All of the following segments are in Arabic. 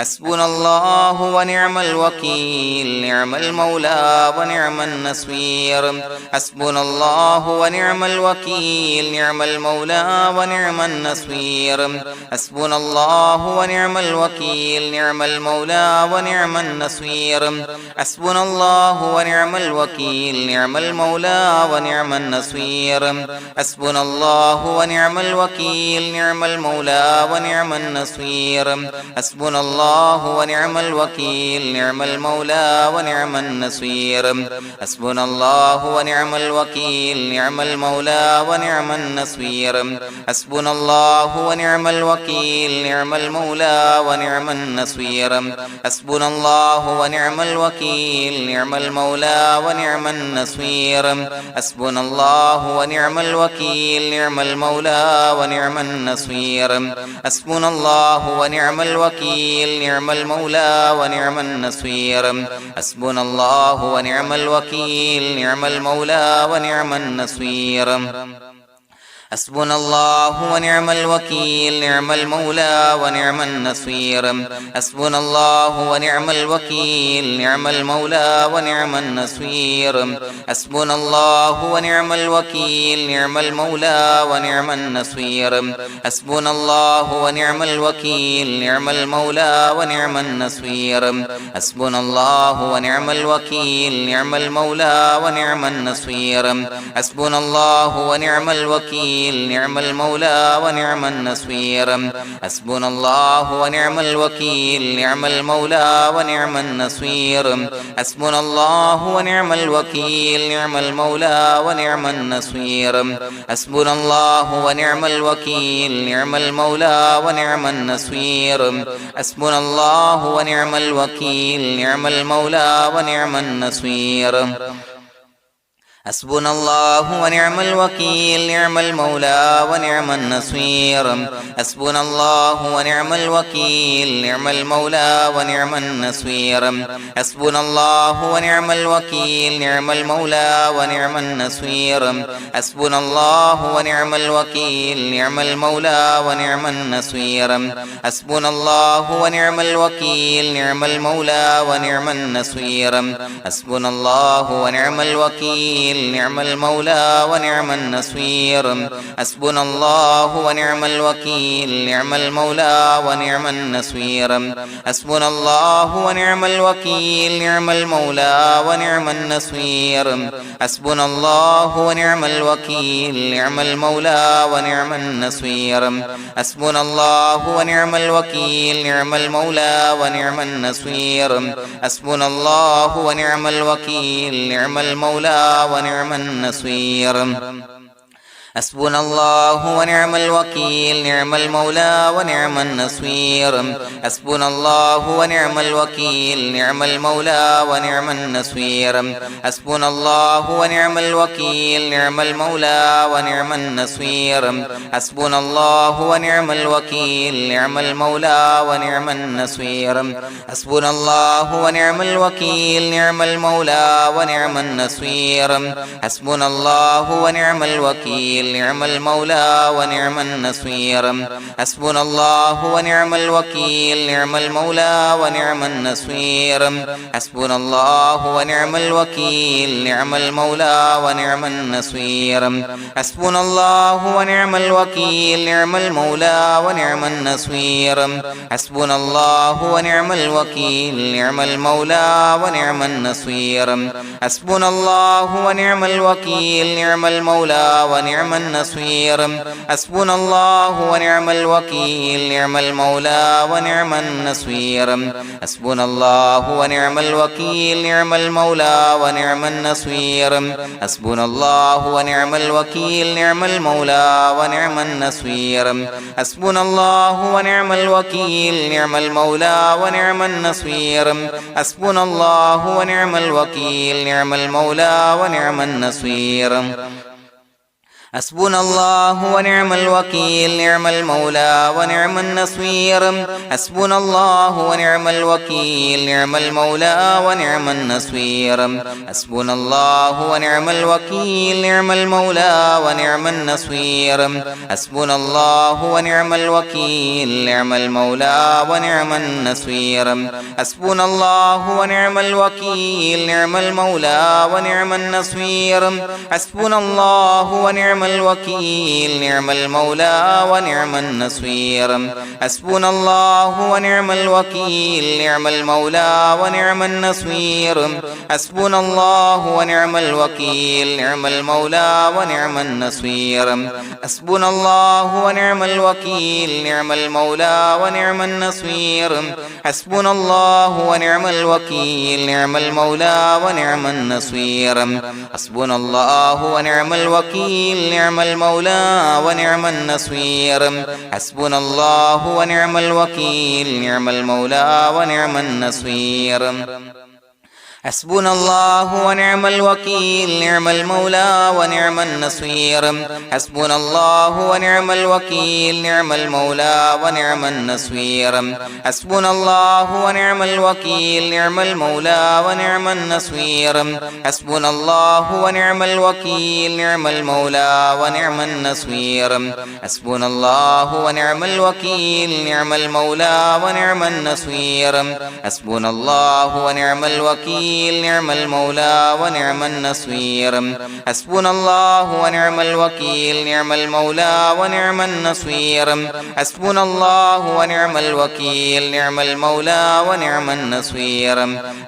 حسبنا الله ونعم الوكيل نعم المولى ونعم النصير حسبنا الله ونعم الوكيل نعم المولى ونعم النصير حسبنا الله ونعم الوكيل نعم المولى ونعم النصير حسبنا الله ونعم الوكيل نعم المولى ونعم النصير حسبنا الله ونعم الوكيل نعم المولى ونعم النصير حسبنا الله ونعم الوكيل نعم المولى ونعم النصير حسبنا الله ونعم الوكيل نعم المولى ونعم النصير حسبنا الله ونعم الوكيل نعم المولى ونعم النصير حسبنا الله ونعم الوكيل نعم المولى ونعم النصير حسبنا الله ونعم الوكيل نعم المولى ونعم النصير حسبنا الله ونعم الوكيل نعم المولى ونعم النصير حسبنا الله ونعم الوكيل نعم المولى ونعم النصير حسبنا الله ونعم الوكيل نعم المولى ونعم النصير حسبنا الله ونعم الوكيل نعم المولى ونعم النصير حسبنا الله ونعم الوكيل نعم المولى ونعم النصير حسبنا الله ونعم الوكيل نعم المولى ونعم النصير حسبنا الله ونعم الوكيل نعم المولى ونعم النصير حسبنا الله ونعم الوكيل نعم المولى ونعم النصير حسبنا الله ونعم الوكيل نعم المولى ونعم النصير حسبنا الله ونعم الوكيل نعم المولى ونعم النصير حسبنا الله ونعم الوكيل نعم المولى ونعم النصير حسبنا الله ونعم الوكيل نعم المولى ونعم النصير حسبنا الله ونعم الوكيل نعم المولى ونعم النصير حسبنا الله ونعم الوكيل نعم المولى ونعم النصير حسبنا الله ونعم الوكيل نعم المولى ونعم النصير حسبنا الله ونعم الوكيل نعم المولى ونعم النصير حسبنا الله ونعم الوكيل نعم المولى ونعم النصير حسبنا الله ونعم الوكيل نعم المولى ونعم النصير حسبنا الله ونعم الوكيل نعم المولى ونعم النصير حسبنا الله ونعم الوكيل نعم المولى ونعم النصير حسبنا الله ونعم الوكيل نعم المولى ونعم النصير حسبنا الله ونعم الوكيل نعم المولى ونعم النصير حسبنا الله ونعم الوكيل نعم المولى ونعم النصير حسبنا الله ونعم الوكيل نعم المولى ونعم النصير حسبنا الله ونعم الوكيل نعم المولى ونعم النصير حسبنا الله ونعم الوكيل نعم المولى ونعم النصير حسبنا الله ونعم الوكيل نعم المولى ونعم النصير حسبنا الله ونعم الوكيل نعم المولى ونعم النصير حسبنا الله ونعم الوكيل نعم المولى ونعم النصير حسبنا الله ونعم الوكيل نعم المولى ونعم النصير حسبنا الله ونعم الوكيل نعم المولى ونعم النصير حسبنا الله ونعم الوكيل نعم المولى ونعم النصير حسبنا الله ونعم الوكيل نعم المولى ونعم النصير حسبنا الله ونعم الوكيل نعم المولى ونعم النصير حسبنا الله ونعم الوكيل نعم المولى ونعم النصير حسبنا الله ونعم الوكيل نعم المولى ونعم النصير حسبنا الله ونعم الوكيل نعم المولى ونعم النصير حسبنا الله ونعم الوكيل نعم المولى ونعم النصير حسبنا الله ونعم الوكيل نعم المولى ونعم النصير حسبنا الله ونعم الوكيل نعم المولى ونعم النصير حسبنا الله ونعم الوكيل نعم المولى ونعم النصير حسبنا الله ونعم الوكيل نعم المولى ونعم النصير حسبنا الله ونعم الوكيل نعم المولى ونعم النصير حسبنا الله ونعم الوكيل نعم المولى ونعم النصير حسبنا الله ونعم الوكيل نعم المولى ونعم النصير حسبنا الله ونعم الوكيل نعم المولى ونعم النصير حسبنا الله ونعم الوكيل نعم المولى ونعم النصير حسبنا الله ونعم الوكيل نعم المولى ونعم النصير حسبنا الله ونعم الوكيل نعم المولى ونعم النصير حسبنا الله ونعم الوكيل نعم المولى ونعم النصير حسبنا الله ونعم الوكيل نعم المولى ونعم النصير حسبنا الله ونعم الوكيل نعم المولى ونعم النصير حسبنا الله ونعم الوكيل نعم المولى ونعم النصير حسبنا الله ونعم الوكيل نعم المولى ونعم النصير حسبنا الله ونعم الوكيل نعم المولى ونعم النصير حسبنا الله ونعم الوكيل نعم المولى ونعم النصير حسبنا الله ونعم الوكيل نعم المولى ونعم النصير حسبنا الله ونعم الوكيل نعم المولى ونعم النصير حسبنا الله ونعم الوكيل نعم المولى ونعم النصير حسبنا الله ونعم الوكيل نعم المولى ونعم النصير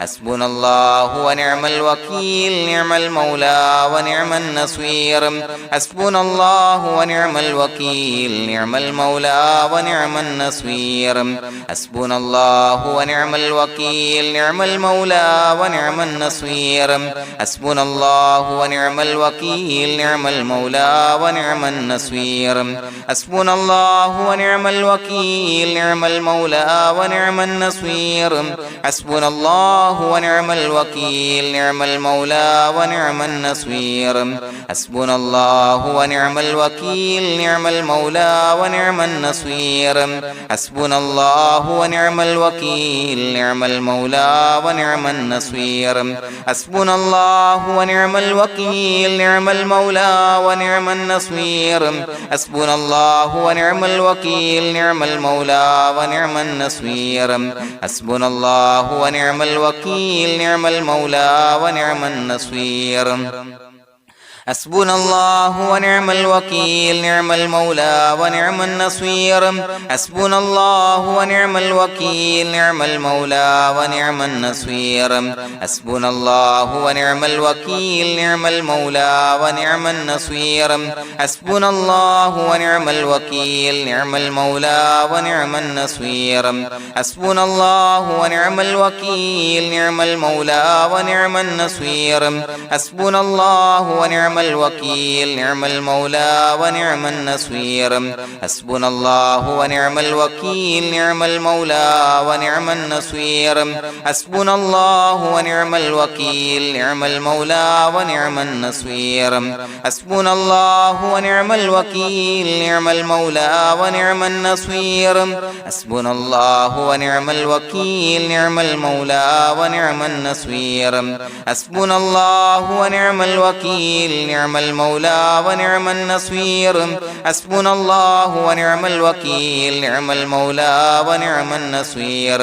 حسبنا الله ونعم الوكيل نعم المولى ونعم النصير حسبنا الله ونعم الوكيل نعم المولى ونعم النصير حسبنا الله ونعم الوكيل نعم المولى ونعم النصير حسبنا الله ونعم الوكيل نعم المولى ونعم النصير حسبنا الله ونعم الوكيل نعم المولى ونعم النصير حسبنا الله ونعم الوكيل نعم المولى ونعم النصير حسبنا الله ونعم الوكيل نعم المولى ونعم النصير حسبنا الله ونعم الوكيل نعم المولى ونعم النصير حسبنا الله ونعم الوكيل نعم المولى ونعم النصير حسبنا الله ونعم الوكيل نعم المولى ونعم النصير حسبنا الله ونعم الوكيل نعم المولى ونعم النصير حسبنا الله ونعم الوكيل نعم المولى ونعم النصير حسبنا الله ونعم الوكيل نعم المولى ونعم النصير حسبنا الله ونعم الوكيل نعم المولى ونعم النصير حسبنا الله ونعم الوكيل نعم المولى ونعم النصير حسبنا الله ونعم الوكيل نعم المولى ونعم النصير حسبنا الله ونعم الوكيل نعم المولى ونعم النصير حسبنا الله ونعم الوكيل نعم المولى ونعم النصير حسبنا الله ونعم الوكيل نعم المولى ونعم النصير حسبنا الله ونعم الوكيل نعم المولى ونعم النصير حسبنا الله ونعم الوكيل نعم المولى ونعم النصير حسبنا الله ونعم الوكيل نعم المولى ونعم النصير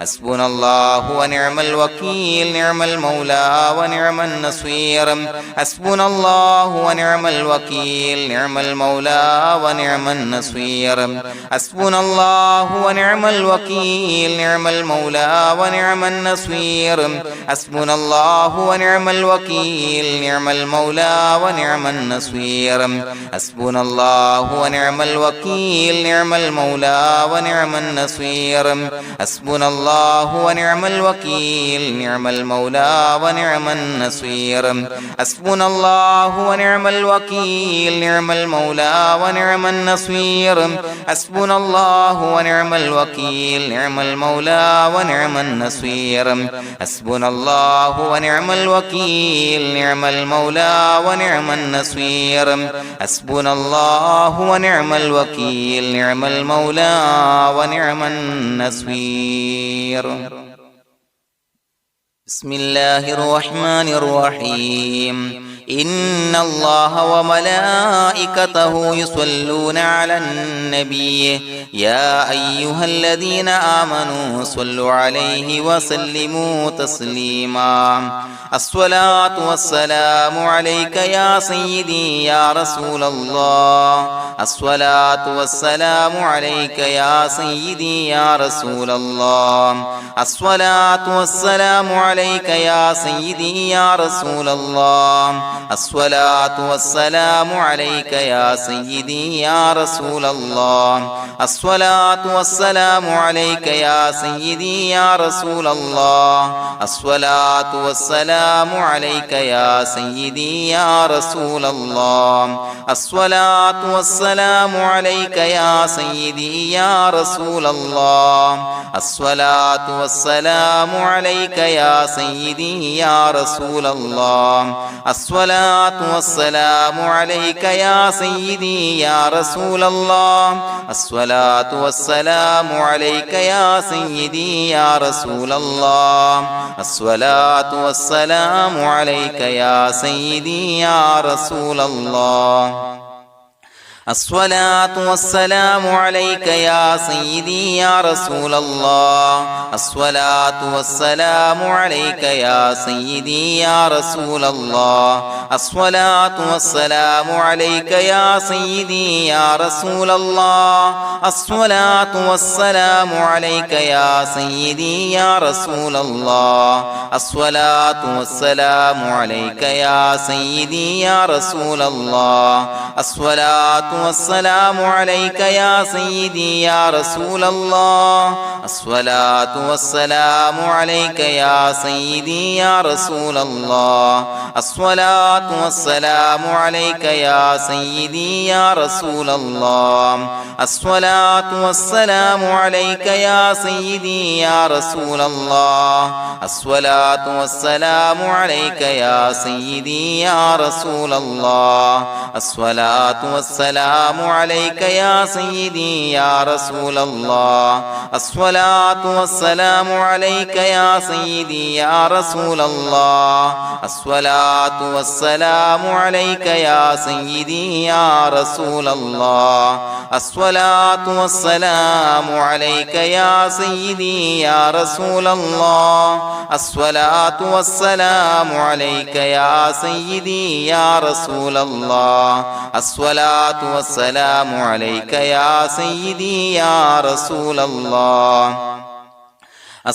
حسبنا الله ونعم الوكيل نعم المولى ونعم النصير حسبنا الله ونعم الوكيل نعم المولى ونعم النصير حسبنا الله ونعم الوكيل نعم المولى ونعم النصير حسبنا الله ونعم الوكيل نعم المولى ونعم النصير حسبنا الله ونعم الوكيل نعم المولى ونعم النصير حسبنا الله ونعم الوكيل نعم المولى ونعم النصير حسبنا الله ونعم الوكيل نعم المولى ونعم النصير حسبنا الله ونعم الوكيل نعم المولى ونعم النصير حسبنا الله ونعم الوكيل نعم المولى ونعم النصير حسبنا الله ونعم الوكيل نعم المولى ونعم النصير بسم الله الرحمن الرحيم إن الله وملائكته يصلون على النبي يا أيها الذين آمنوا صلوا عليه وسلموا تسليما الصلاة والسلام عليك يا سيدي يا رسول الله الصلاة والسلام عليك يا سيدي يا رسول الله الصلاة والسلام عليك يا سيدي يا رسول الله الصلاة والسلام عليك يا سيدي يا رسول الله الصلاة والسلام عليك يا سيدي يا رسول الله الصلاة والسلام عليك يا سيدي يا رسول الله الصلاة والسلام عليك يا سيدي يا رسول الله الصلاة والسلام عليك يا سيدي يا رسول الله الصلاة والسلام عليك يا سيدي يا رسول الله الصلاة والسلام عليك يا سيدي يا رسول الله الصلاة والسلام عليك يا سيدي يا رسول الله الصلاة والسلام عليك يا سيدي يا رسول الله الصلاة والسلام عليك يا سيدي يا رسول الله الصلاة والسلام عليك يا سيدي يا رسول الله الصلاة والسلام عليك يا سيدي يا رسول الله الصلاة والسلام عليك يا سيدي يا رسول الله الصلاة والسلام عليك يا سيدي يا رسول الله الصلاة والسلام عليك يا سيدي يا رسول الله الصلاة والسلام عليك يا سيدي يا رسول الله الصلاة والسلام عليك يا سيدي يا رسول الله الصلاة والسلام عليك يا سيدي يا رسول الله الصلاة والسلام عليك يا سيدي يا رسول الله الصلاة والسلام عليك يا سيدي يا رسول الله الصلاة والسلام عليك يا سيدي يا رسول الله الصلاة والسلام عليك يا سيدي يا رسول الله الصلاة والسلام عليك يا سيدي يا رسول الله الصلاة والسلام عليك يا سيدي يا رسول الله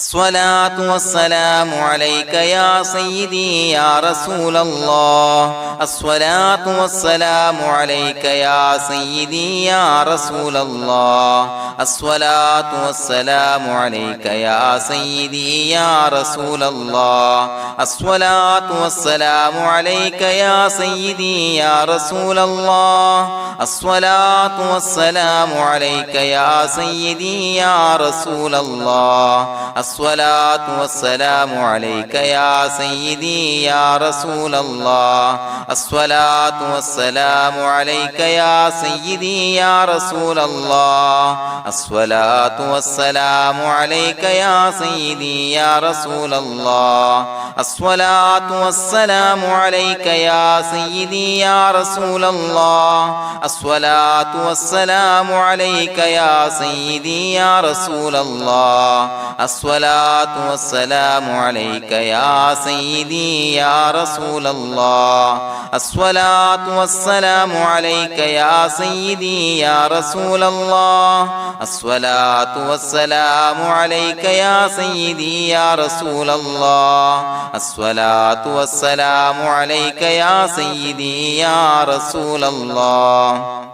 الصلاة والسلام عليك يا سيدي يا رسول الله الصلاة والسلام عليك يا سيدي يا رسول الله الصلاة والسلام عليك يا سيدي يا رسول الله الصلاة والسلام عليك يا سيدي يا رسول الله الصلاة والسلام عليك يا سيدي يا رسول الله الصلاة والسلام عليك يا سيدي يا رسول الله الصلاة والسلام عليك يا سيدي يا رسول الله الصلاة والسلام عليك يا سيدي يا رسول الله الصلاة والسلام عليك يا سيدي يا رسول الله الصلاة والسلام عليك يا سيدي يا رسول الله الصلاة والسلام عليك يا سيدي يا رسول الله الصلاة والسلام عليك يا سيدي يا رسول الله الصلاة والسلام عليك يا سيدي يا رسول الله الصلاة والسلام عليك يا سيدي يا رسول الله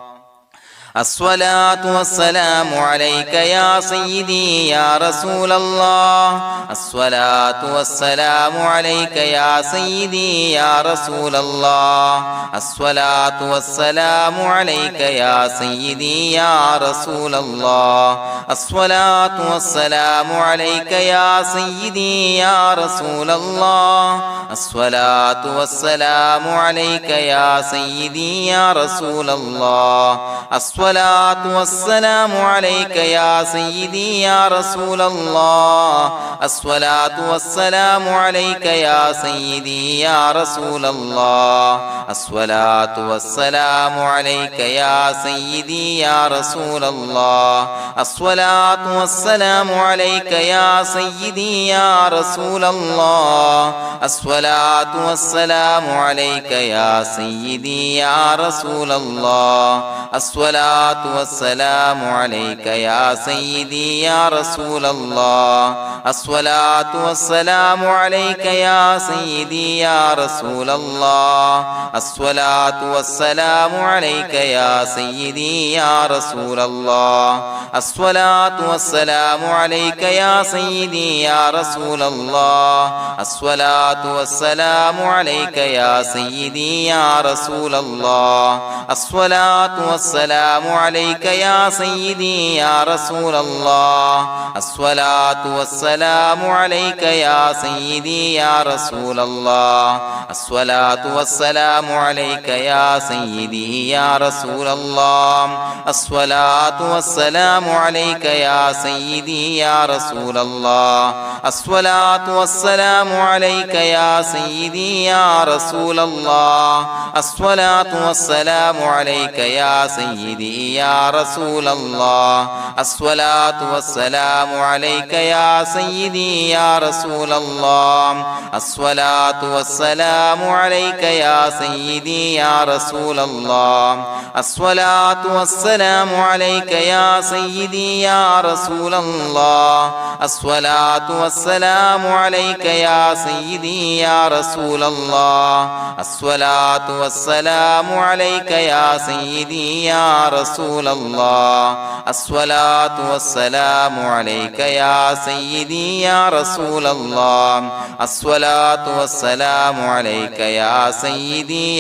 الصلاة والسلام عليك يا سيدي يا رسول الله الصلاة والسلام عليك يا سيدي يا رسول الله الصلاة والسلام عليك يا سيدي يا رسول الله الصلاة والسلام عليك يا سيدي يا رسول الله الصلاة والسلام عليك يا سيدي يا رسول الله الصلاة والسلام عليك يا سيدي يا رسول الله الصلاة والسلام عليك يا سيدي يا رسول الله الصلاة والسلام عليك يا سيدي يا رسول الله الصلاة والسلام عليك يا سيدي يا رسول الله الصلاة والسلام عليك يا سيدي يا رسول الله الصلاة والسلام عليك يا سيدي يا رسول الله الصلاة والسلام عليك يا سيدي يا رسول الله الصلاة والسلام عليك يا سيدي يا رسول الله الصلاة والسلام عليك يا سيدي يا رسول الله الصلاة والسلام عليك يا سيدي يا رسول الله الصلاة والسلام عليك يا سيدي يا رسول الله الصلاة والسلام عليك يا سيدي يا رسول الله الصلاة والسلام عليك يا سيدي يا رسول الله الصلاة والسلام عليك يا سيدي يا رسول الله الصلاة والسلام عليك يا سيدي يا رسول الله الصلاة والسلام عليك يا سيدي يا رسول الله الصلاة والسلام عليك يا سيدي يا رسول الله الصلاة والسلام عليك يا سيدي يا رسول الله الصلاة والسلام عليك يا سيدي يا رسول الله الصلاة والسلام عليك يا سيدي يا رسول الله الصلاة والسلام عليك يا سيدي يا رسول الله الصلاة والسلام عليك يا سيدي يا رسول الله الصلاة والسلام عليك يا سيدي يا رسول الله الصلاة والسلام عليك يا سيدي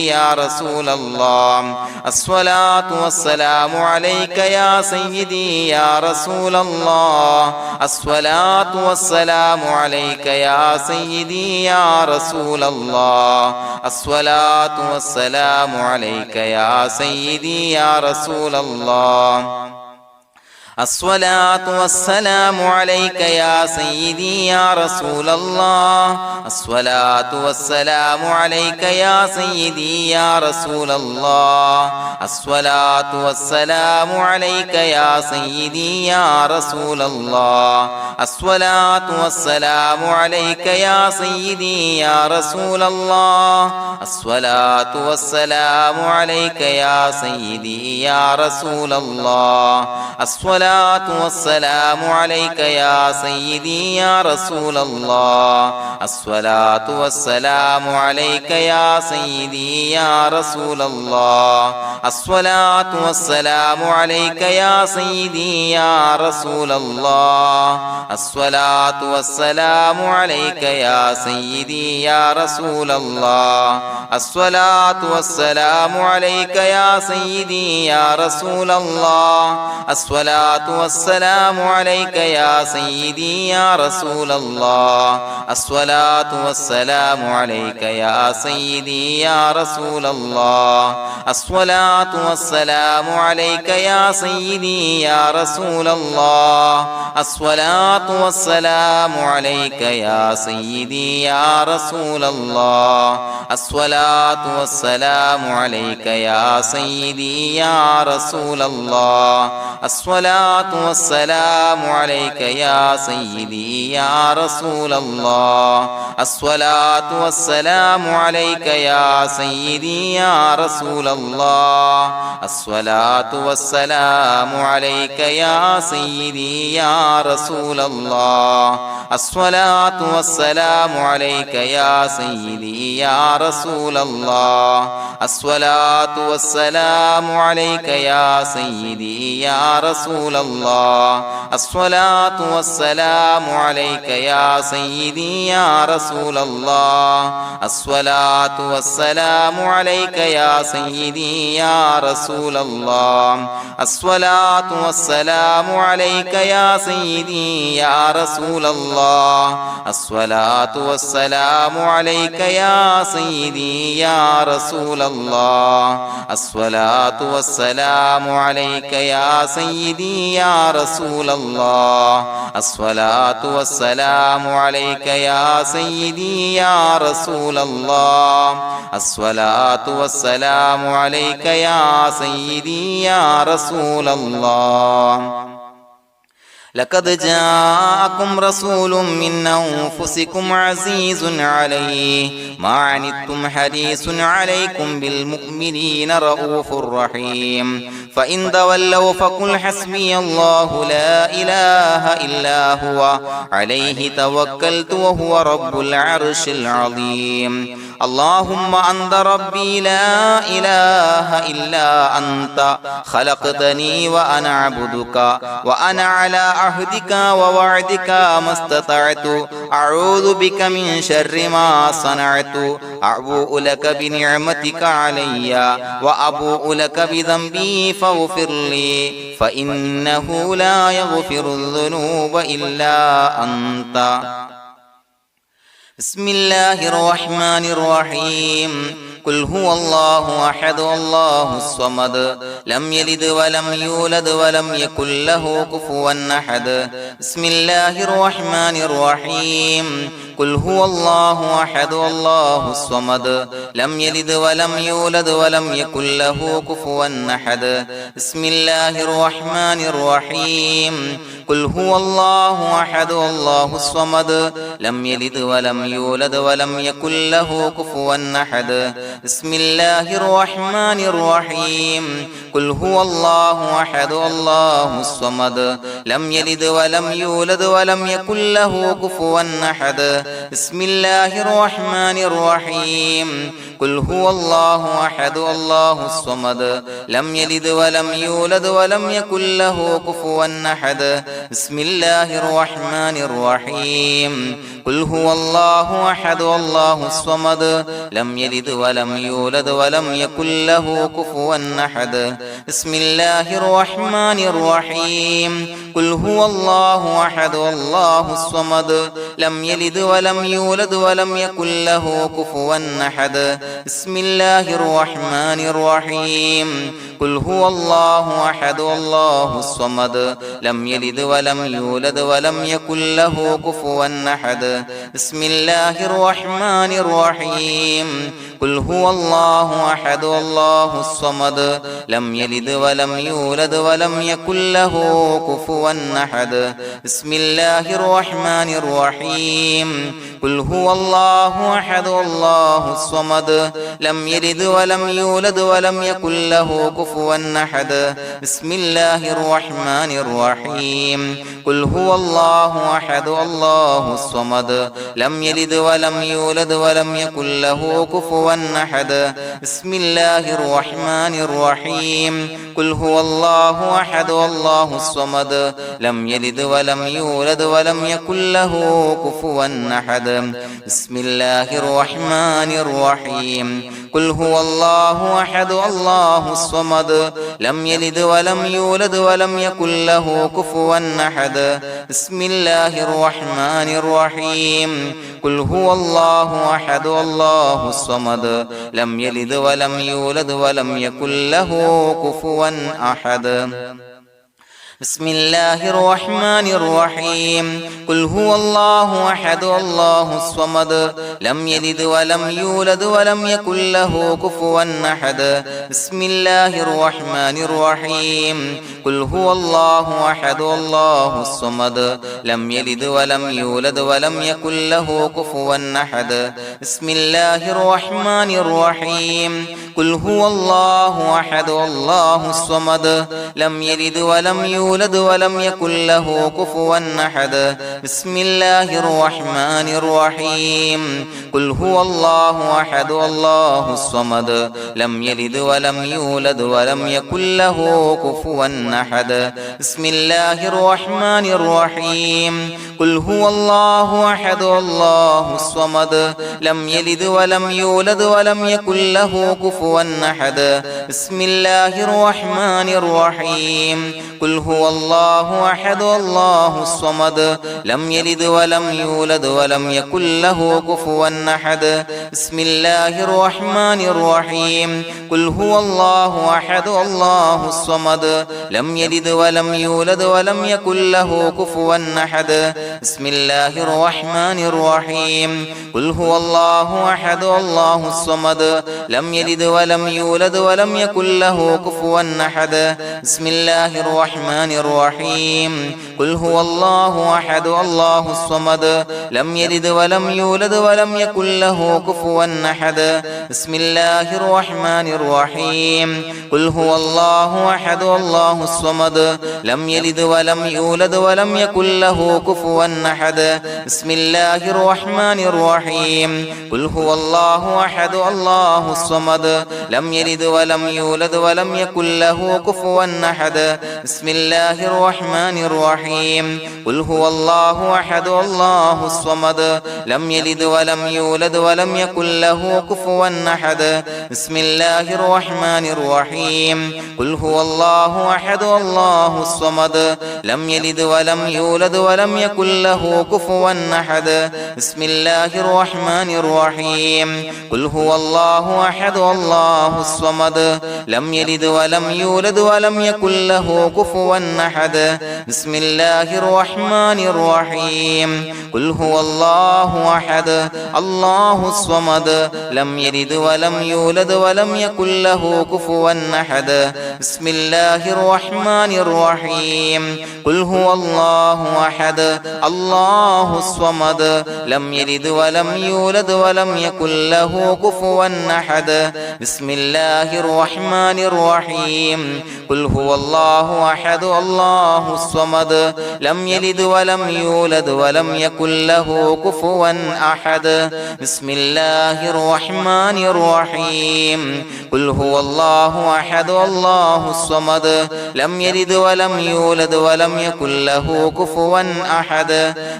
يا رسول الله الصلاة والسلام عليك يا سيدي يا رسول الله الصلاة والسلام عليك يا سيدي يا رسول الله الصلاة والسلام عليك يا سيدي يا رسول الله الصلاة والسلام عليك يا سيدي يا رسول الله الصلاة والسلام عليك يا سيدي يا رسول الله الصلاة والسلام عليك يا سيدي يا رسول الله الصلاة والسلام عليك يا سيدي يا رسول الله الصلاة والسلام عليك يا سيدي يا رسول الله الصلاة والسلام عليك يا سيدي يا رسول الله الصلاة والسلام عليك يا سيدي يا رسول الله الصلاة والسلام عليك يا سيدي يا رسول الله الصلاة والسلام عليك يا سيدي يا رسول الله الصلاة والسلام عليك يا سيدي يا رسول الله الصلاة والسلام عليك يا سيدي يا رسول الله الصلاة والسلام عليك يا سيدي يا رسول الله الصلاة والسلام عليك يا سيدي يا رسول الله الصلاة والسلام عليك يا سيدي يا رسول الله الصلاة والسلام عليك يا سيدي يا رسول الله الصلاة الصلاة والسلام عليك يا سيدي يا رسول الله الصلاة والسلام عليك يا سيدي يا رسول الله الصلاة والسلام عليك يا سيدي يا رسول الله الصلاة والسلام عليك يا سيدي يا رسول الله الصلاة والسلام عليك يا سيدي يا رسول الله الصلاة والسلام عليك يا سيدي يا رسول الله الصلاة والسلام عليك يا سيدي يا رسول الله الصلاة والسلام عليك يا سيدي يا رسول الله الصلاة والسلام عليك يا سيدي يا رسول الله الصلاة والسلام عليك يا سيدي يا رسول الله الصلاة والسلام عليك يا سيدي يا رسول الله الصلاة والسلام عليك يا سيدي يا رسول الله لقد جاءكم رسول من أنفسكم عزيز عليه ما عنتم حريص عليكم بالمؤمنين رؤوف رحيم فإن تولوا فقل حسبي الله لا إله إلا هو عليه توكلت وهو رب العرش العظيم اللهم أنت ربي لا إله إلا أنت خلقتني وأنا عبدك وأنا على عهدك ووعدك ما استطعت أعوذ بك من شر ما صنعت أبوء لك بنعمتك علي وأبوء لك بذنبي فاغفر لي فإنه لا يغفر الذنوب إلا أنت بسم الله الرحمن الرحيم قل هو الله أحد الله الصمد لم يلد ولم يولد ولم يكن له كفوا أحد بسم الله الرحمن الرحيم قل هو الله أحد الله الصمد لم يلد ولم يولد ولم يكن له كفوا أحد بسم الله الرحمن الرحيم قل هو الله أحد الله الصمد لم يلد ولم يولد ولم يكن له كفوا أحد بسم الله الرحمن الرحيم قل هو الله أحد الله الصمد لم يلد ولم يولد ولم يكن له كفوا أحد بسم الله الرحمن الرحيم قل هو الله أحد الله الصمد لم يلد ولم يولد ولم يكن له كفوا أحد بسم الله الرحمن الرحيم قل هو الله أحد الله الصمد لم يلد ولم يولد ولم يكن له كفوا أحد بسم الله الرحمن الرحيم قل هو الله أحد الله الصمد لم يلد ولم يولد ولم يكن له كفوا أحد بسم الله الرحمن الرحيم قل هو الله أحد الله الصمد لم يلد ولم يولد ولم يكن له كفوا أحد بسم الله الرحمن الرحيم قل هو الله أحد الله الصمد لم يلد ولم يولد ولم يكن له كفوا أحد بسم الله الرحمن الرحيم قل هو الله أحد الله الصمد لم يلد ولم يولد ولم يكن له كفوا أحد بسم الله الرحمن الرحيم قل هو الله أحد الله الصمد لم يلد ولم يولد ولم يكن له كفوا أحد بسم الله الرحمن الرحيم قل هو الله أحد الله الصمد لم يلد ولم يولد ولم يكن له كفوا أحد بسم الله الرحمن الرحيم قل هو الله أحد الله الصمد لم يلد ولم يولد ولم يكن له كفوا أحد بسم الله الرحمن الرحيم قل هو الله أحد الله الصمد لم يلد ولم يولد ولم يكن له كفوا أحد بسم الله الرحمن الرحيم قل هو الله أحد الله الصمد لم يلد ولم يولد ولم يكن له كفوا أحد بسم الله الرحمن الرحيم قل هو الله أحد الله الصمد لم يلد ولم يولد ولم يكن له كفوا أحد بسم الله الرحمن الرحيم قل هو الله أحد الله الصمد لم يلد ولم يولد ولم يكن له كفوا أحد بسم الله الرحمن الرحيم قل هو الله أحد الله الصمد لم يلد ولم يولد ولم يكن له كفوا أحد بسم الله الرحمن الرحيم قل هو الله أحد الله الصمد لم يلد ولم يولد ولم يكن له كفوا أحد بسم الله الرحمن الرحيم قل هو الله أحد الله الصمد لم يلد ولم يولد ولم يكن له كفوا أحد بسم الله الرحمن الرحيم قل هو الله أحد الله الصمد لم يلد ولم يولد ولم يكن له كفوا أحد بسم الله الرحمن الرحيم قل هو الله أحد الله الصمد لم يلد ولم يولد ولم يكن له كفوا أحد بسم الله الرحمن الرحيم قل هو الله أحد الله الصمد لم يلد ولم يولد ولم يكن له كفوا أحد بسم الله الرحمن الرحيم قل هو الله أحد الله الصمد لم يلد ولم يولد ولم يكن له كفوا أحد بسم الله الرحمن الرحيم قل هو الله أحد الله الصمد لم يلد ولم يولد ولم يكن له كفوا أحد بسم الله الرحمن الرحيم قل هو الله أحد الله الصمد لم يلد ولم يولد ولم يكن له كفوا أحد بسم الله الرحمن الرحيم قل هو الله أحد الله الصمد لم يلد ولم يولد ولم يكن له كفوا أحد بسم الله الرحمن الرحيم قل هو الله أحد الله الصمد لم يلد ولم يولد ولم يكن له كفوا أحد بسم الله الرحمن الرحيم قل هو الله أحد الله الصمد لم يلد ولم يولد ولم يكن له كفوا أحد بسم الله الرحمن الرحيم قل هو الله أحد الله الصمد لم يلد ولم يولد ولم يكن له كفوا أحد بسم الله الرحمن الرحيم قل هو الله أحد الله الصمد لم يلد ولم يولد ولم يكن له كفوا أحد بسم الله الرحمن الرحيم قل هو الله أحد الله الصمد لم يلد ولم يولد ولم يكن له كفوا أحد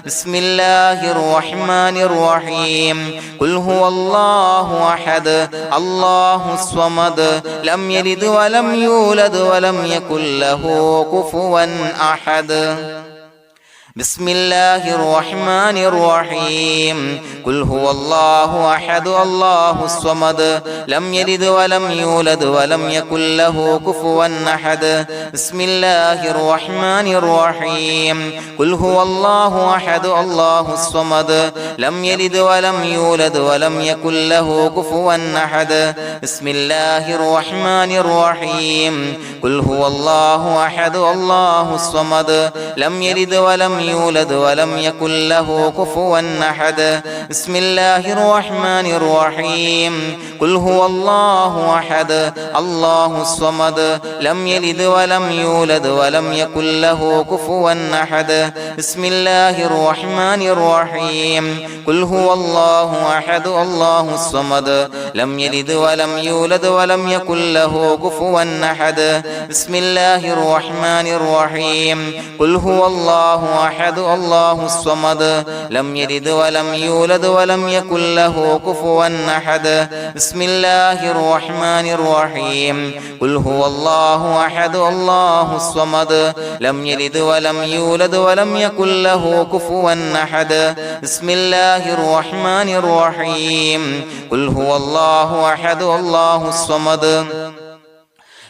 بسم الله الرحمن الرحيم قل هو الله أحد الله الصمد لم يلد ولم يولد ولم يكن له كفوا أحد بسم الله الرحمن الرحيم قل هو الله أحد الله الصمد لم يلد ولم يولد ولم يكن له كفوا أحد بسم الله الرحمن الرحيم قل هو الله أحد الله الصمد لم يلد ولم يولد ولم يكن له كفوا أحد بسم الله الرحمن الرحيم قل هو الله أحد الله الصمد لم يلد ولم يولد ولم يكن له كفوا أحد بسم الله الرحمن الرحيم قل هو الله أحد الله الصمد لم يلد ولم يولد ولم يكن له كفوا أحد بسم الله الرحمن الرحيم قل هو الله أحد الله الصمد لم يلد ولم يولد ولم يكن له كفوا أحد بسم الله الرحمن الرحيم قل هو الله أحد الله الصمد لم يلد ولم يولد ولم يكن له كفوا أحد بسم الله الرحمن الرحيم قل هو الله أحد الله الصمد لم يلد ولم يولد ولم يكن له كفوا أحد بسم الله الرحمن الرحيم قل هو الله أحد الله الصمد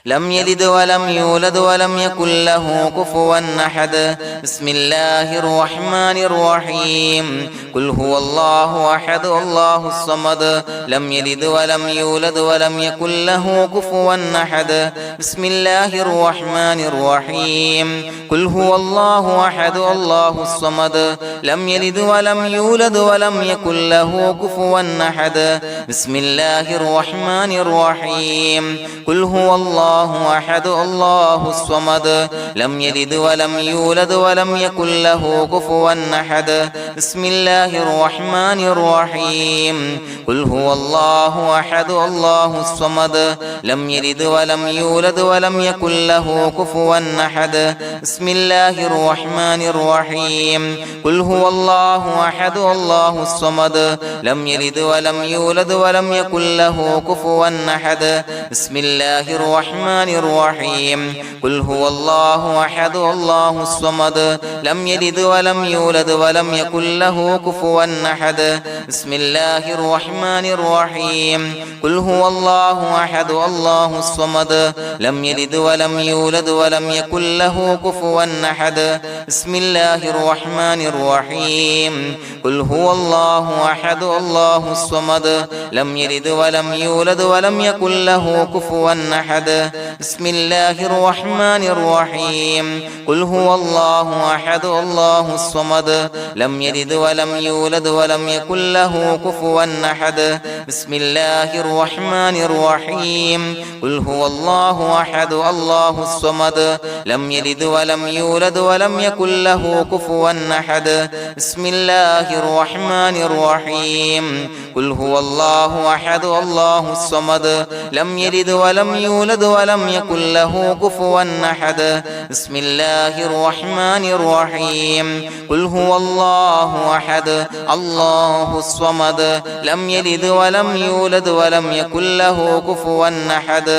لم يلد ولم يولد ولم يكن له كفوا أحد بسم الله الرحمن الرحيم قل هو الله أحد الله الصمد لم يلد ولم يولد ولم يكن له كفوا أحد بسم الله الرحمن الرحيم قل هو الله أحد الله الصمد لم يلد ولم يولد ولم يكن له كفوا أحد بسم الله الرحمن الرحيم قل هو الله أحد الله الصمد لم يلد ولم يولد ولم يكن له كفوا أحد بسم الله الرحمن الرحيم قل هو الله أحد الله الصمد لم يلد ولم يولد ولم يكن له كفوا أحد بسم الله الرحمن الرحيم قل هو الله أحد الله الصمد لم يلد ولم يولد ولم يكن له كفوا أحد بسم الله الرحمن الرحيم قل هو الله أحد الله الصمد لم يلد ولم يولد ولم يكن له كفوا أحد بسم الله الرحمن الرحيم قل هو الله أحد الله الصمد لم يلد ولم يولد ولم يكن له كفوا أحد بسم الله الرحمن الرحيم قل هو الله أحد الله الصمد لم يلد ولم يولد ولم يكن له كفوا أحد بسم الله الرحمن الرحيم قل هو الله أحد الله الصمد لم يلد ولم يولد ولم يكن له كفوا أحد بسم الله الرحمن الرحيم قل هو الله أحد الله الصمد لم يلد ولم يولد ولم يكن له كفوا أحد بسم الله الرحمن الرحيم قل هو الله أحد الله الصمد لم يلد ولم يولد ولم يكن له كفوا أحد بسم الله الرحمن الرحيم قل هو الله أحد الله الصمد لم يلد ولم يولد ولم يكن له كفوا أحد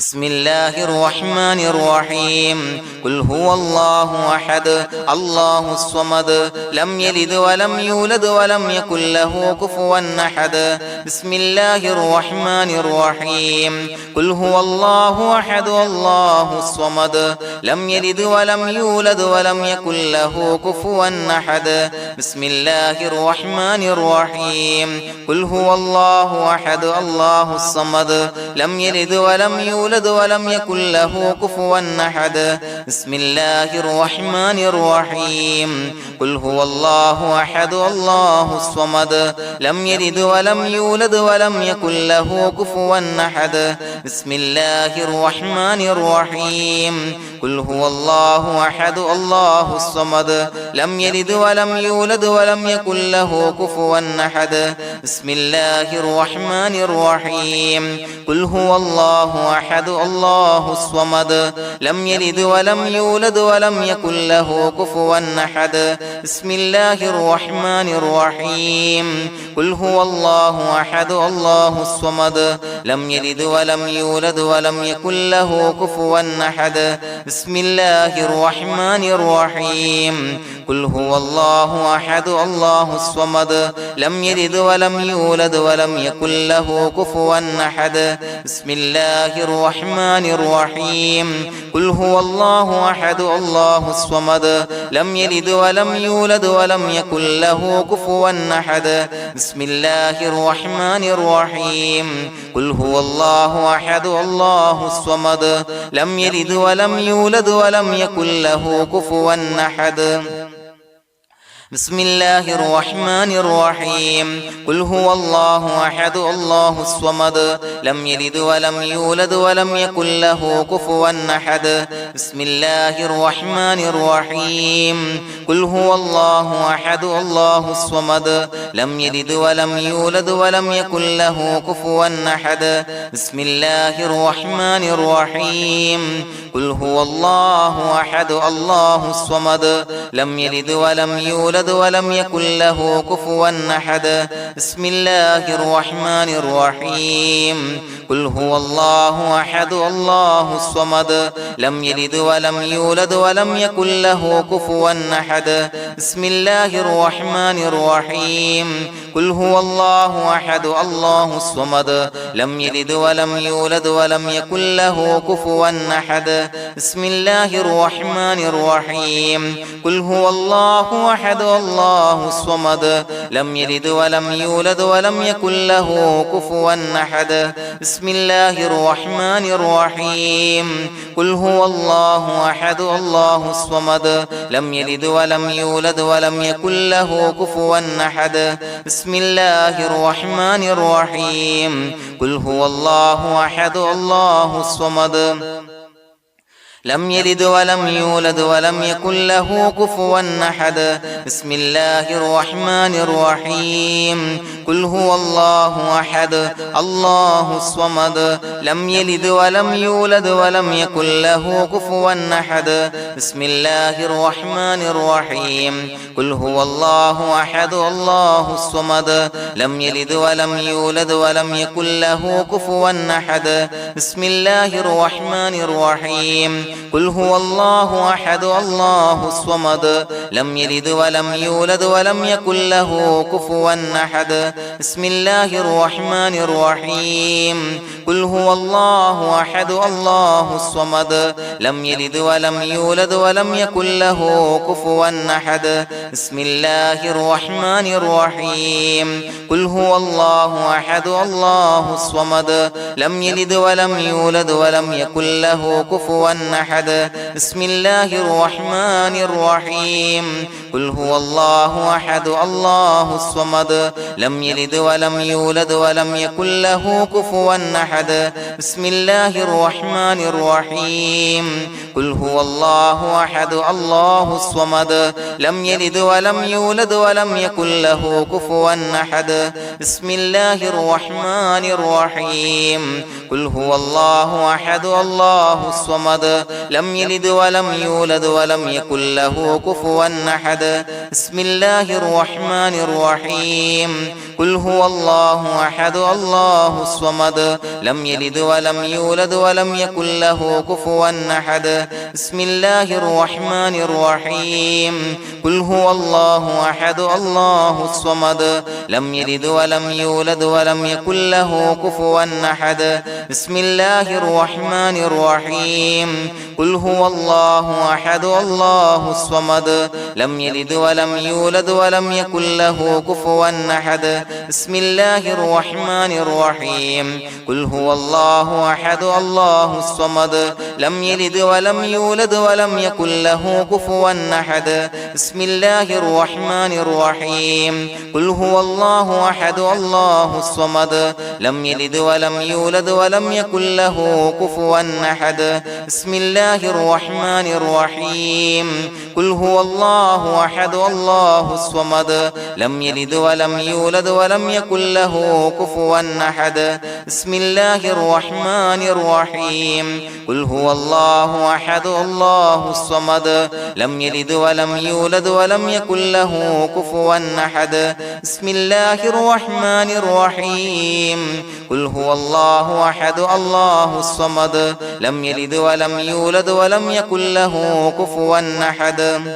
بسم الله الرحمن الرحيم قل هو الله أحد الله الصمد لم يلد ولم يولد ولم يكن له كفوا أحد بسم الله الرحمن الرحيم قل هو الله أحد الله الصمد لم يلد ولم يولد ولم يكن له كفوا أحد بسم الله الرحمن الرحيم قل هو الله أحد الله الصمد لم يلد ولم يولد ولم يكن له كفوا أحد بسم الله الرحمن الرحيم قل هو الله أحد الله الصمد لم يلد ولم يولد ولم يكن له كفوا أحد بسم الله الرحمن الرحيم قل هو الله أحد الله الصمد لم يلد ولم يولد ولم يكن له كفوا أحد بسم الله الرحمن الرحيم قل هو الله أحد الله الصمد لم يلد ولم يولد ولم يكن له كفوا أحد بسم الله الرحمن الرحيم قل هو الله أحد الله الصمد لم يلد ولم يولد ولم يكن له كفوا أحد بسم الله الرحمن الرحيم قل هو الله أحد الله الصمد لم يلد ولم يولد ولم يكن له كفوا أحد بسم الله الرحمن الرحيم قل هو الله أحد الله الصمد لم يلد ولم يولد ولم يكن له كفوا أحد بسم الله الرحمن الرحيم قل هو الله أحد الله الصمد لم يلد ولم يولد ولم يكن له كفوا أحد بسم الله الرحمن الرحيم قل هو الله أحد الله الصمد لم يلد ولم يولد ولم يكن له كفوا أحد بسم الله الرحمن الرحيم قل هو الله أحد الله الصمد لم يلد ولم يولد ولم يكن له كفوا أحد بسم الله الرحمن الرحيم قل هو الله أحد الله الصمد لم يلد ولم يولد يولد ولم يكن له كفوا أحد بسم الله الرحمن الرحيم قل هو الله أحد الله الصمد لم يلد ولم يولد ولم يكن له كفوا أحد بسم الله الرحمن الرحيم قل هو الله أحد الله الصمد لم يلد ولم يولد ولم يكن له كفوا أحد بسم الله الرحمن الرحيم قل هو الله أحد الله الصمد لم يلد ولم يولد ولم يكن له كفوا أحد بسم الله الرحمن الرحيم قل هو الله أحد الله الصمد لم يلد ولم يولد ولم يكن له كفوا أحد بسم الله الرحمن الرحيم قل هو الله أحد الله الصمد لم يلد ولم يولد ولم يكن له كفوا أحد بسم الله الرحمن الرحيم قل هو الله أحد الله الصمد لم يلد ولم يولد ولم يكن له كفوا أحد بسم الله الرحمن الرحيم قل هو الله أحد الله الصمد لم يلد ولم يولد ولم يكن له كفوا أحد بسم الله الرحمن الرحيم قل هو الله أحد الله الصمد لم يلد ولم يولد ولم يكن له كفوا أحد بسم الله الرحمن الرحيم قل هو الله أحد الله الصمد لم يلد ولم يولد ولم يكن له كفوا أحد بسم الله الرحمن الرحيم قل هو الله أحد الله الصمد لم يلد ولم يولد ولم يكن له كفوا أحد بسم الله الرحمن الرحيم قل هو الله أحد الله الصمد لم يلد ولم يولد ولم يكن له كفوا أحد بسم الله الرحمن الرحيم قل هو الله أحد الله الصمد لم يلد ولم يولد ولم يكن له كفوا أحد بسم الله الرحمن الرحيم قل هو الله أحد الله الصمد لم يلد ولم يولد ولم يكن له كفوا أحد بسم الله الرحمن الرحيم قل هو الله أحد الله الصمد لم يلد ولم يولد ولم يكن له كفوا أحد بسم الله الرحمن الرحيم قل هو الله أحد الله الصمد لم يلد ولم يولد ولم يكن له كفوا أحد بسم الله الرحمن الرحيم قل هو الله أحد الله الصمد لم يلد ولم يولد ولم يكن له كفوا أحد بسم الله الرحمن الرحيم قل هو الله أحد الله الصمد لم يلد ولم يولد ولم يكن له كفوا أحد بسم الله الرحمن الرحيم قل هو الله أحد الله الصمد لم يلد ولم يولد ولم يكن له كفوا أحد بسم الله الرحمن الرحيم قل هو الله أحد الله الصمد لم يلد ولم يولد ولم يكن له كفوا أحد بسم الله الرحمن الرحيم قل هو الله أحد الله الصمد لم يلد ولم يولد ولم يكن له كفوا أحد بسم الله الرحمن الرحيم قل هو الله أحد الله الصمد لم يلد ولم يولد ولم يكن له كفوا أحد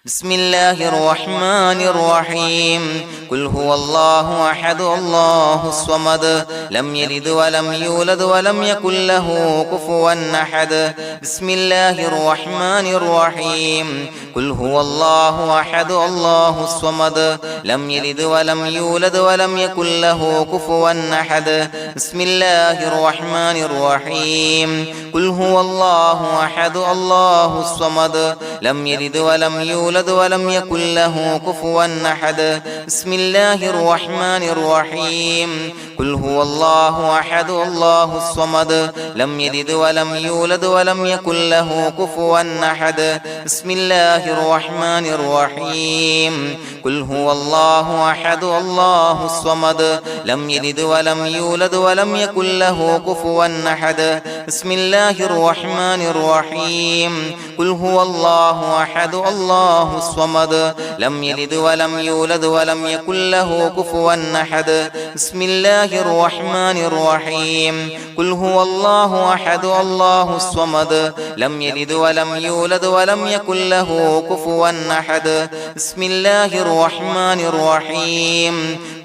بسم الله الرحمن الرحيم قل هو الله أحد الله الصمد لم يلد ولم يولد ولم يكن له كفوا أحد بسم الله الرحمن الرحيم قل هو الله أحد الله الصمد لم يلد ولم يولد ولم يكن له كفوا أحد بسم الله الرحمن الرحيم قل هو الله أحد الله الصمد لم يلد ولم يولد ولم يكن له كفوا أحد بسم الله الرحمن الرحيم قل هو الله أحد الله الصمد لم يلد ولم يولد ولم يكن له كفوا أحد بسم الله الرحمن الرحيم قل هو الله أحد الله الصمد لم يلد ولم يولد ولم يكن له كفوا أحد بسم الله الرحمن الرحيم قل هو الله الله أحد الله الصمد لم يلد ولم يولد ولم يكن له كفوا أحد بسم الله الرحمن الرحيم قل هو الله أحد الله الصمد لم يلد ولم يولد ولم يكن له كفوا أحد بسم الله الرحمن الرحيم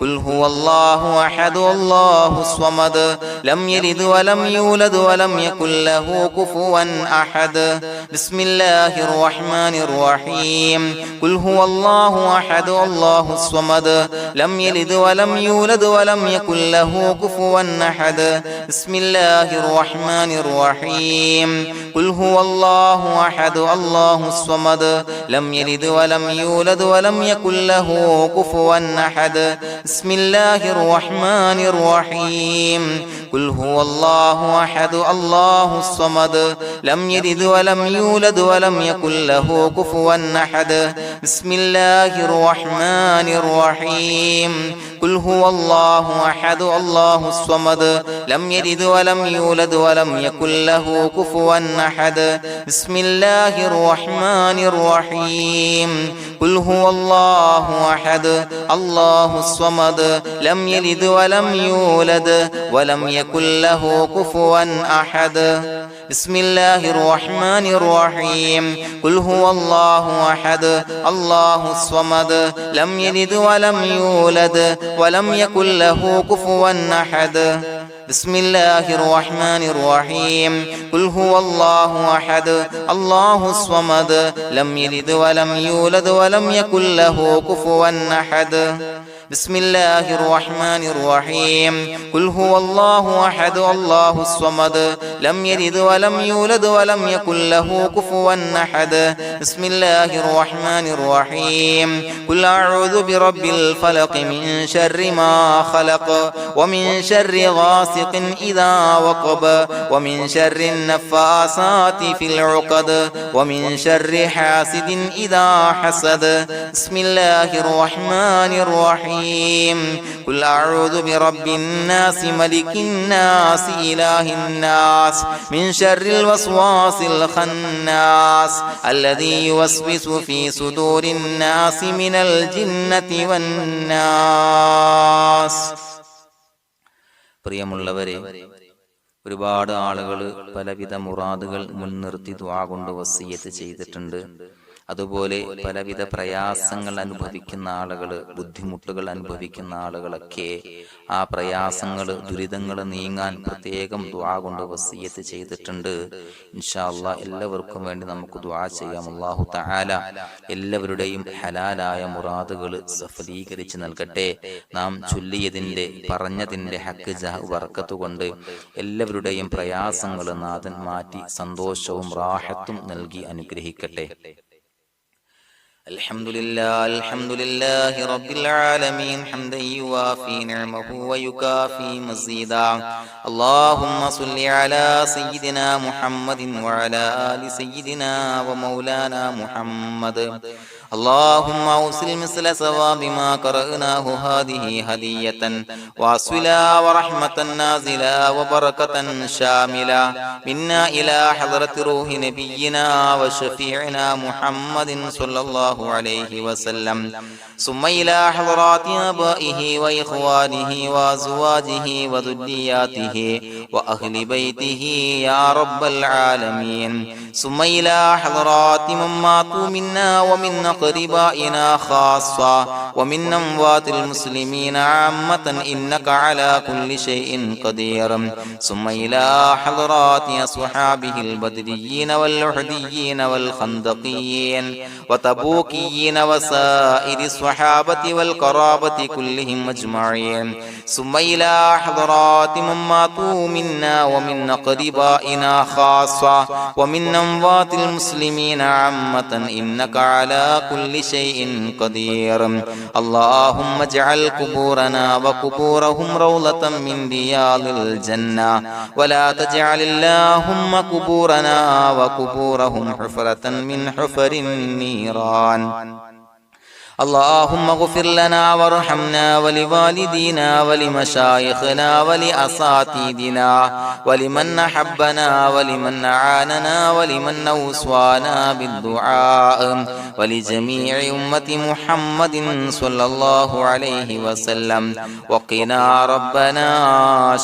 قل هو الله أحد الله الصمد لم يلد ولم يولد ولم يكن له كفوا أحد بسم الله الرحمن الرحيم قل هو الله أحد الله الصمد لم يلد ولم يولد ولم يكن له كفوا أحد بسم الله الرحمن الرحيم قل هو الله أحد الله الصمد لم يلد ولم يولد ولم يكن له كفوا أحد بسم الله الرحمن الرحيم قل هو الله أحد الله الصمد لم يلد ولم يولد ولم يكن له كفوا أحد بسم الله الرحمن الرحيم قل هو الله أحد الله الصمد لم يلد ولم يولد ولم يكن له كفوا أحد بسم الله الرحمن الرحيم قل هو الله أحد الله الصمد لم يلد ولم يولد ولم يكن له كفوا أحد بسم الله الرحمن الرحيم قل هو الله أحد الله الصمد لم يلد ولم يولد ولم يكن له كفوا أحد بسم الله الرحمن الرحيم قل هو الله أحد الله الصمد لم يلد ولم يولد ولم يكن له كفوا أحد بسم الله الرحمن الرحيم قل هو الله أحد الله الصمد لم يلد ولم يولد ولم يكن له كفوا أحد بسم الله الرحمن الرحيم قل أعوذ برب الفلق من شر ما خلق ومن شر غاسق إذا وقب ومن شر النفاثات في العقد ومن شر حاسد إذا حسد بسم الله الرحمن الرحيم قل أعوذ برب الناس ملك الناس إله الناس من شر الوسواس الخناس الذي يوسوس في صدور الناس من الجنة والناس. പ്രിയമുള്ളവരെ, ഒരുപാട് ആളുകൾ പലവിധ മുറാദുകൾ മുൻനിർത്തി ദുആ കൊണ്ട് വസിയ്യത്ത് ചെയ്തിട്ടുണ്ട്. അതുപോലെ പലവിധ പ്രയാസങ്ങൾ അനുഭവിക്കുന്ന ആളുകൾ, ബുദ്ധിമുട്ടുകൾ അനുഭവിക്കുന്ന ആളുകളൊക്കെ ആ പ്രയാസങ്ങൾ, ദുരിതങ്ങൾ നീങ്ങാൻ പ്രത്യേകം ദുആ കൊണ്ട് വസിയ്യത്ത് ചെയ്തിട്ടുണ്ട്. ഇൻഷാ അല്ലാഹ് എല്ലാവർക്കും വേണ്ടി നമുക്ക് ദുആ ചെയ്യാം. അല്ലാഹു തആല എല്ലാവരുടെയും ഹലാലായ മുറാദുകൾ സഫലീകരിച്ച് നൽകട്ടെ. നാം ചൊല്ലിയതിന്റെ, പറഞ്ഞതിന്റെ ഹക്ക് ജാഹ് ബർക്കത്ത് കൊണ്ട് എല്ലാവരുടെയും പ്രയാസങ്ങൾ നാഥൻ മാറ്റി സന്തോഷവും റാഹത്തും നൽകി അനുഗ്രഹിക്കട്ടെ. الحمد لله رب العالمين حمدا يوافي نعمه ويكافي مزيدا. اللهم صل على سيدنا محمد وعلى آل سيدنا ومولانا محمد. اللهم أوصل مثل ثواب ما قرأناه هذه هدية واصلا ورحمة نازلا وبركة شاملة منا إلى حضرة روح نبينا وشفيعنا محمد صلى الله عليه وسلم، ثم إلى حضرات آبائه وإخوانه وأزواجه وذرياته وأهل بيته يا رب العالمين، ثم إلى حضرات من ماتوا منا ومن أقربائنا خاصة ومن أموات المسلمين عامة إنك على كل شيء قدير، ثم إلى حضرات أصحابه البدريين والأحديين والخندقيين وتبوكيين وسائر الصحابة والقرابة كلهم أجمعين، ثم إلى حضرات من ماتوا منا ومن أقربائنا خاصة ومن أموات المسلمين عامة إنك على كل شيء قدير. اللهم اجعل قبورنا وقبورهم روضة من رياض الجنة، ولا تجعل اللهم قبورنا وقبورهم حفرة من حفر النيران. اللهم اغفر لنا وارحمنا ولوالدينا ولمشايخنا ولأساتذتنا ولمن أحبنا ولمن أعاننا ولمن أوصانا بالدعاء ولجميع أمة محمد صلى الله عليه وسلم وقنا ربنا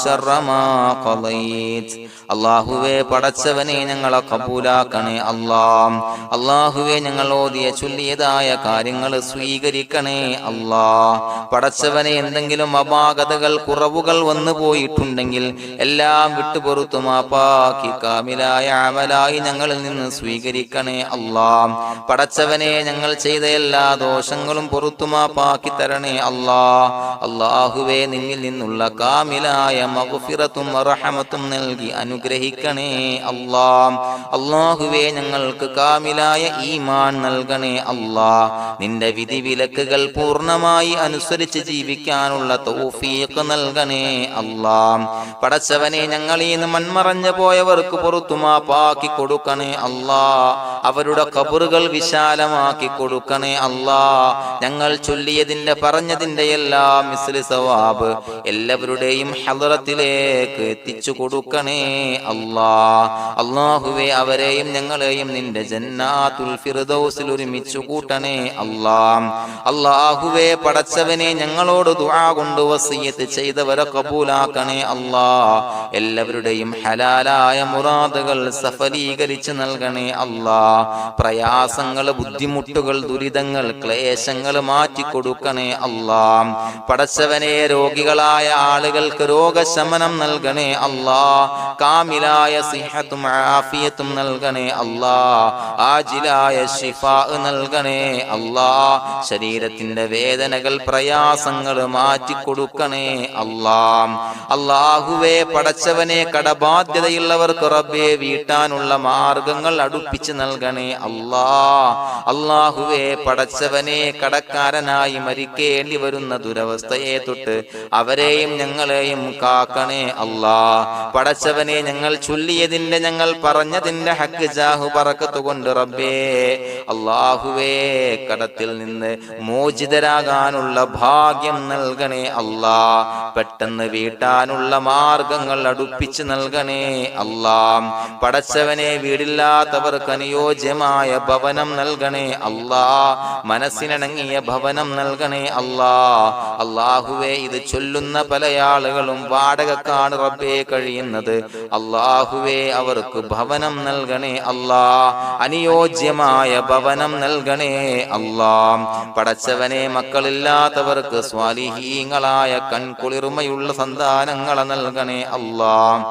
شر ما قضيت. അള്ളാഹുവേ പടച്ചവനെ ഞങ്ങളെ കബൂലാക്കണേ അല്ലാഹ്. അള്ളാഹുവേ ഞങ്ങൾ ഓതിയ ചൊല്ലിയതായ കാര്യങ്ങൾ സ്വീകരിക്കണേ അല്ലാഹ്. പടച്ചവനെ എന്തെങ്കിലും അപാകതകൾ കുറവുകൾ വന്നു പോയിട്ടുണ്ടെങ്കിൽ എല്ലാം വിട്ടുപൊറുത്തു മാപ്പാക്കി കാമിലായ അമലായി ഞങ്ങളിൽ നിന്ന് സ്വീകരിക്കണേ അല്ലാഹ്. പടച്ചവനെ ഞങ്ങൾ ചെയ്ത എല്ലാ ദോഷങ്ങളും പൊറുത്തു മാപ്പാക്കി തരണേ അല്ലാഹ്. അള്ളാഹുവേ നിന്നിൽ നിന്നുള്ള കാമിലായ മഗ്ഫിറത്തും റഹമത്തും നൽകി അനുഗ്രഹിക്കണേ അല്ലാഹ്. അല്ലാഹുവേ ഞങ്ങൾക്ക് കാമിലായ ഈമാൻ നൽകണേ അല്ലാഹ്. നിന്റെ വിധി വിലക്കുകൾ പൂർണ്ണമായി അനുസരിച്ച് ജീവിക്കാനുള്ള തൗഫീഖ് നൽകണേ അല്ലാഹ്. പടച്ചവനെ ഞങ്ങളിൽ നിന്ന് മൺമറഞ്ഞു പോയവർക്ക് പുറത്തു മാപ്പാക്കി കൊടുക്കണേ അല്ലാഹ്. അവരുടെ ഖബറുകൾ വിശാലമാക്കി കൊടുക്കണേ അല്ലാഹ്. ഞങ്ങൾ ചൊല്ലിയതിന്റെ പറഞ്ഞതിന്റെ എല്ലാം മിസ്ലി സവാബ് എല്ലാവരുടെയും ഹളറത്തിലേക്ക് എത്തിച്ചു കൊടുക്കണേ അല്ലാഹ്. അല്ലാഹുവേ അവരെയും ഞങ്ങളെയും നിന്റെ ജന്നാത്തുൽ ഫിർദൗസിൽ ഒരുമിച്ചു കൂട്ടണേ അല്ലാഹ്. അല്ലാഹുവേ പടച്ചവനെ ഞങ്ങളോട് ദുആ കൊണ്ട് വസിയത്ത് ചെയ്തവരെ കബൂലാക്കണേ അല്ലാഹ്. എല്ലാവരുടെയും ഹലാലായ മുറാദുകൾ സഫലീകരിച്ച് നൽകണേ അല്ലാഹ്. പ്രയാസങ്ങൾ, ബുദ്ധിമുട്ടുകൾ, ദുരിതങ്ങൾ, ക്ലേശങ്ങൾ മാറ്റിക്കൊടുക്കണേ അല്ലാഹ്. പടച്ചവനെ രോഗികളായ ആളുകൾക്ക് രോഗശമനം നൽകണേ അല്ലാഹ്. കാമിലായ സിഹത്തും ആഫിയത്തും നൽകണേ അല്ലാഹ്. ആജിലായ ശിഫാ നൽകണേ അല്ലാഹ്. ശരീരത്തിന്റെ വേദനകൾ, പ്രയാസങ്ങൾ മാറ്റിക്കൊടുക്കണേ അല്ലാഹ്. അല്ലാഹുവേ പടച്ചവനെ കടബാധ്യതയുള്ളവർക്ക് റബ്ബേ വീട്ടാനുള്ള മാർഗങ്ങൾ അടുപ്പിച്ച് നൽകണേ അല്ലാഹ്. അല്ലാഹുവേ പടച്ചവനെ കടക്കാരനായി മരിക്കേണ്ടി വരുന്ന ദുരവസ്ഥയെ തൊട്ട് അവരെയും ഞങ്ങളെയും കാക്കണേ അല്ലാഹ്. പടച്ചവനെ ഞങ്ങൾ ചൊല്ലിയതിന്റെ, ഞങ്ങൾ പറഞ്ഞതിന്റെ ഹക്ക് ജാഹു ബറക്കത്ത് കൊണ്ട് റബ്ബേ അല്ലാഹുവേ കടത്തിൽ നിന്ന് മോചിതരാകാനുള്ള ഭാഗ്യം നൽകണേ അല്ലാഹ്. പെട്ടെന്ന് വീട്ടാനുള്ള മാർഗങ്ങൾ അടുപ്പിച്ച് നൽകണേ അല്ലാഹ്. പടച്ചവനെ വീടില്ലാത്തവർക്ക് അനുയോജ്യമായ ഭവനം നൽകണേ അല്ലാഹ്. മനസ്സിനിണങ്ങിയ ഭവനം നൽകണേ അല്ലാഹ്. അല്ലാഹുവേ ഇത് ചൊല്ലുന്ന പല ആളുകളും വാടകക്കാണ് റബ്ബേ കഴിയുന്നത്. അല്ലാഹുവേ അവർക്ക് ഭവനം നൽകണേ അല്ലാഹ്. അനുയോജ്യമായ ഭവനം നൽകണേ അല്ലാഹ്. പടച്ചവനെ മക്കളില്ലാത്തവർക്ക് സ്വാലിഹീങ്ങളായ കൺകുളിർമയുള്ള സന്താനങ്ങളെ നൽകണേ അല്ലാഹ്.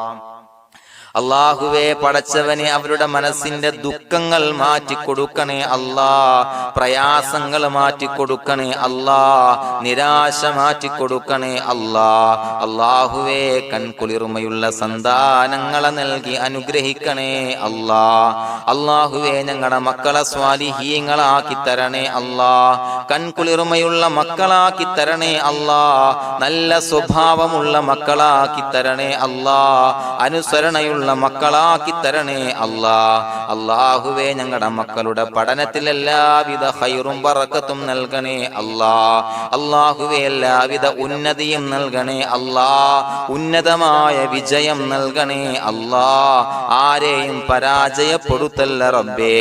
അല്ലാഹുവേ പടച്ചവനെ അവരുടെ മനസ്സിന്റെ ദുഃഖങ്ങൾ മാറ്റിക്കൊടുക്കണേ അല്ലാഹ്. പ്രയാസങ്ങൾ മാറ്റിക്കൊടുക്കണേ അല്ലാഹ്. നിരാശ മാറ്റിക്കൊടുക്കണേ അല്ലാഹ്. അല്ലാഹുവേ കൺകുളിർമയുള്ള സന്താനങ്ങളെ നൽകി അനുഗ്രഹിക്കണേ അല്ലാഹ്. അല്ലാഹുവേ ഞങ്ങളുടെ മക്കളെ സ്വാലിഹീങ്ങളാക്കി തരണേ അല്ലാഹ്. കൺകുളിർമയുള്ള മക്കളാക്കി തരണേ അല്ലാഹ്. നല്ല സ്വഭാവമുള്ള മക്കളാക്കി തരണേ അല്ലാഹ്. അനുസരണയുള്ള മക്കളാക്കി തരണേ അല്ലാഹ്. അല്ലാഹുവേ ഞങ്ങളുടെ മക്കളുടെ പഠനത്തിൽ എല്ലാവിധ ഖൈറും ബറക്കത്തും നൽകണേ അല്ലാഹ്. അല്ലാഹുവേ എല്ലാവിധ ഉന്നതിയും നൽകണേ അല്ലാഹ്. ഉന്നതമായ വിജയം നൽകണേ അല്ലാഹ്. ആരെയും പരാജയപ്പെടുത്തല്ല റബ്ബേ.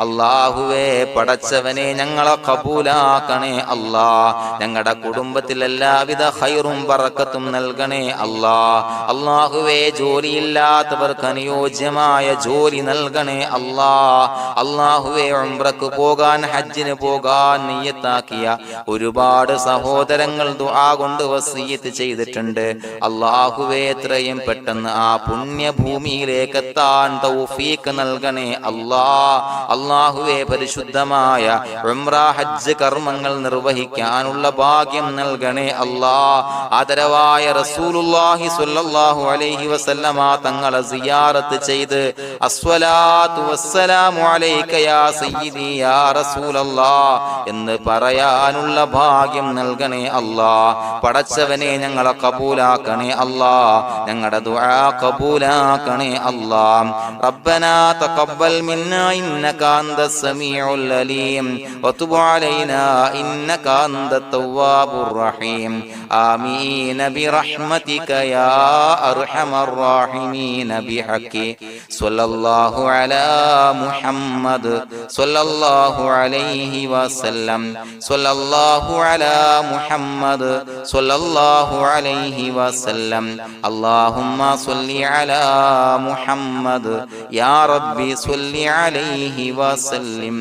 അല്ലാഹുവേ പടച്ചവനെ ഞങ്ങളെ കബൂലാക്കണേ അല്ലാഹ്. ഞങ്ങളുടെ കുടുംബത്തിൽ എല്ലാവിധ ഖൈറും ബറക്കത്തും നൽകണേ അല്ലാഹ്. അല്ലാഹുവേ ജോലിയില്ലാത്ത അനുയോജ്യമായ ജോലി നൽകണേ അല്ലാഹ്. അല്ലാഹുവേ ഉംറക്ക് പോകാൻ, ഹജ്ജിന് പോകാൻ നിയ്യത്താക്കിയ ഒരുപാട് സഹോദരങ്ങൾ ദുആ കൊണ്ട് വസിയത്ത് ചെയ്തിട്ടുണ്ട്. അല്ലാഹുവേ എത്രയും പെട്ടെന്ന് ആ പുണ്യഭൂമിയിലേക്ക് എത്താൻ തൗഫീഖ് നൽകണേ അല്ലാഹ്. അല്ലാഹുവേ പരിശുദ്ധമായ ഉംറ ഹജ്ജ് കർമ്മങ്ങൾ നിർവഹിക്കാനുള്ള ഭാഗ്യം നൽകണേ അല്ലാഹ്. ആദരവായ റസൂലുള്ളാഹി സ്വല്ലല്ലാഹു അലൈഹി വസല്ലമ തങ്ങളെ സിയാറത്ത് ചെയ്ത് അസ്സലാത്തു വസ്സലാമു അലൈക യാ സയ്യിദി യാ റസൂലല്ലാഹ് എന്ന് പറയാനുള്ള ഭാഗ്യം നൽകണേ അല്ലാഹ്. പടച്ചവനെ ഞങ്ങളെ കബൂലാക്കണേ അല്ലാഹ്, ഞങ്ങളുടെ ദുആ കബൂലാക്കണേ അല്ലാഹ്. റബ്ബനാ തഖബ്ബൽ മിന്നാ ഇന്നക അന്തസ് സമീഉൽ അലീം വതുബ് അലൈനാ ഇന്നക അന്തത് തവ്വാബുർ റഹീം. ആമീൻ ബിറഹ്മതിക യാ അർഹമർ റഹീമീൻ ബിഹഖി സ്വല്ലല്ലാഹു അലാ മുഹമ്മദ് സ്വല്ലല്ലാഹു അലൈഹി വസല്ലം സ്വല്ലല്ലാഹു അലാ മുഹമ്മദ് സ്വല്ലല്ലാഹു അലൈഹി വസല്ലം. അല്ലാഹുമ്മ സ്വല്ലി അലാ മുഹമ്മദ് യാ റബ്ബി സ്വല്ലി അലൈഹി വസല്ലം.